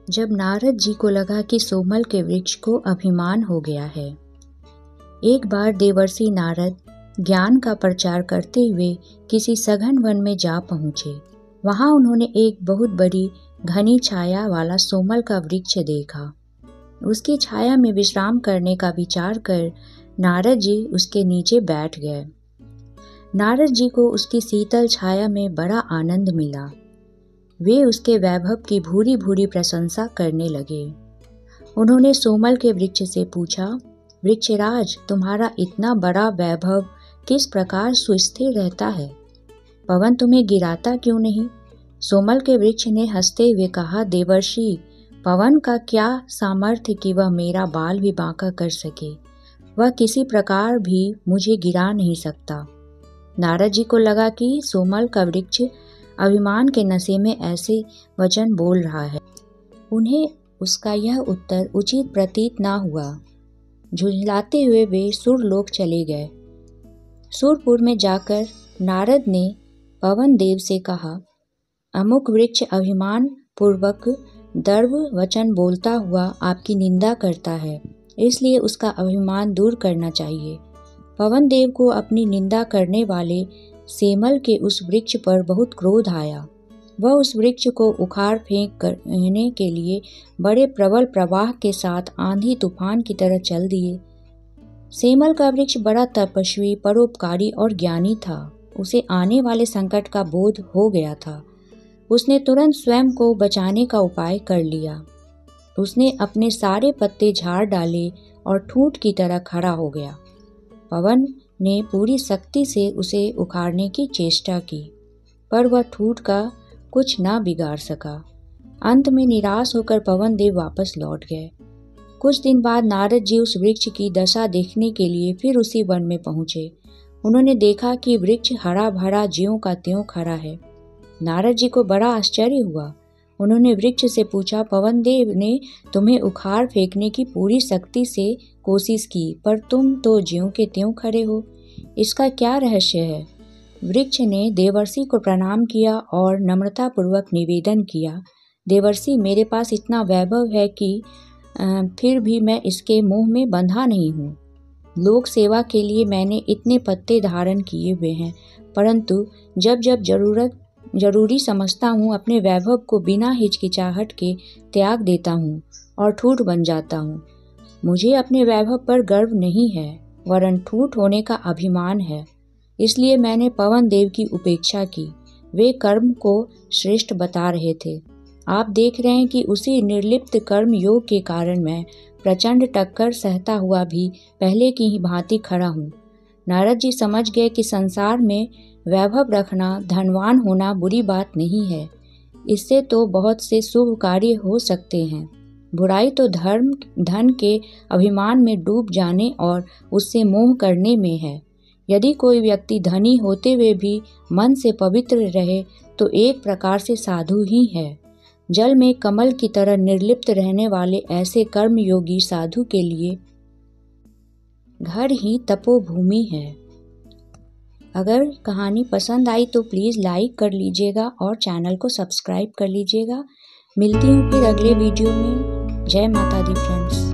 जब नारद जी को लगा कि सोमल के वृक्ष को अभिमान हो गया है, एक बार देवर्षि नारद ज्ञान का प्रचार करते हुए किसी सघन वन में जा पहुँचे। वहाँ उन्होंने एक बहुत बड़ी घनी छाया वाला सोमल का वृक्ष देखा। उसकी छाया में विश्राम करने का विचार कर नारद जी उसके नीचे बैठ गए। नारद जी को उसकी शीतल छाया में बड़ा आनंद मिला। वे उसके वैभव की भूरी भूरी प्रशंसा करने लगे। उन्होंने सोमल के वृक्ष से पूछा, वृक्षराज, तुम्हारा इतना बड़ा वैभव किस प्रकार सुस्थिर रहता है? पवन तुम्हें गिराता क्यों नहीं? सोमल के वृक्ष ने हंसते हुए कहा, देवर्षि, पवन का क्या सामर्थ्य कि वह मेरा बाल भी बांका कर सके। वह किसी प्रकार भी मुझे गिरा नहीं सकता। नारद जी को लगा कि सोमल का वृक्ष अभिमान के नशे में ऐसे वचन बोल रहा है। उन्हें उसका यह उत्तर उचित प्रतीत ना हुआ। झुंझलाते हुए वे सुरलोक चले गए। सुरपुर में जाकर नारद ने पवन देव से कहा, अमुक वृक्ष अभिमान पूर्वक दर्भ वचन बोलता हुआ आपकी निंदा करता है, इसलिए उसका अभिमान दूर करना चाहिए। पवन देव को अपनी निंदा करने वाले सेमल के उस वृक्ष पर बहुत क्रोध आया। वह उस वृक्ष को उखाड़ फेंक करने के लिए बड़े प्रबल प्रवाह के साथ आंधी तूफान की तरह चल दिए। सेमल का वृक्ष बड़ा तपस्वी, परोपकारी और ज्ञानी था। उसे आने वाले संकट का बोध हो गया था। उसने तुरंत स्वयं को बचाने का उपाय कर लिया। उसने अपने सारे पत्ते झाड़ डाले और ठूंठ की तरह खड़ा हो गया। पवन ने पूरी शक्ति से उसे उखाड़ने की चेष्टा की, पर वह ठूंठ का कुछ ना बिगाड़ सका। अंत में निराश होकर पवन देव वापस लौट गए। कुछ दिन बाद नारद जी उस वृक्ष की दशा देखने के लिए फिर उसी वन में पहुंचे। उन्होंने देखा कि वृक्ष हरा भरा ज्यों का त्यों खड़ा है। नारद जी को बड़ा आश्चर्य हुआ। उन्होंने वृक्ष से पूछा, पवन देव ने तुम्हें उखाड़ फेंकने की पूरी शक्ति से कोशिश की, पर तुम तो ज्यों के त्यों खड़े हो। इसका क्या रहस्य है? वृक्ष ने देवर्षि को प्रणाम किया और नम्रतापूर्वक निवेदन किया, देवर्षि, मेरे पास इतना वैभव है कि फिर भी मैं इसके मोह में बंधा नहीं हूँ। लोक सेवा के लिए मैंने इतने पत्ते धारण किए हुए हैं, परंतु जब जब जरूरी समझता हूँ अपने वैभव को बिना हिचकिचाहट के त्याग देता हूँ और ठूठ बन जाता हूँ। मुझे अपने वैभव पर गर्व नहीं है, वरन ठूठ होने का अभिमान है। इसलिए मैंने पवन देव की उपेक्षा की। वे कर्म को श्रेष्ठ बता रहे थे। आप देख रहे हैं कि उसी निर्लिप्त कर्म योग के कारण मैं प्रचंड टक्कर सहता हुआ भी पहले की ही भांति खड़ा हूँ। नारद जी समझ गए कि संसार में वैभव रखना, धनवान होना बुरी बात नहीं है। इससे तो बहुत से शुभ कार्य हो सकते हैं। बुराई तो धन के अभिमान में डूब जाने और उससे मोह करने में है। यदि कोई व्यक्ति धनी होते हुए भी मन से पवित्र रहे तो एक प्रकार से साधु ही है। जल में कमल की तरह निर्लिप्त रहने वाले ऐसे कर्मयोगी साधु के लिए घर ही तपोभूमि है। अगर कहानी पसंद आई तो प्लीज़ लाइक कर लीजिएगा और चैनल को सब्सक्राइब कर लीजिएगा। मिलती हूँ फिर अगले वीडियो में। जय माता दी फ्रेंड्स।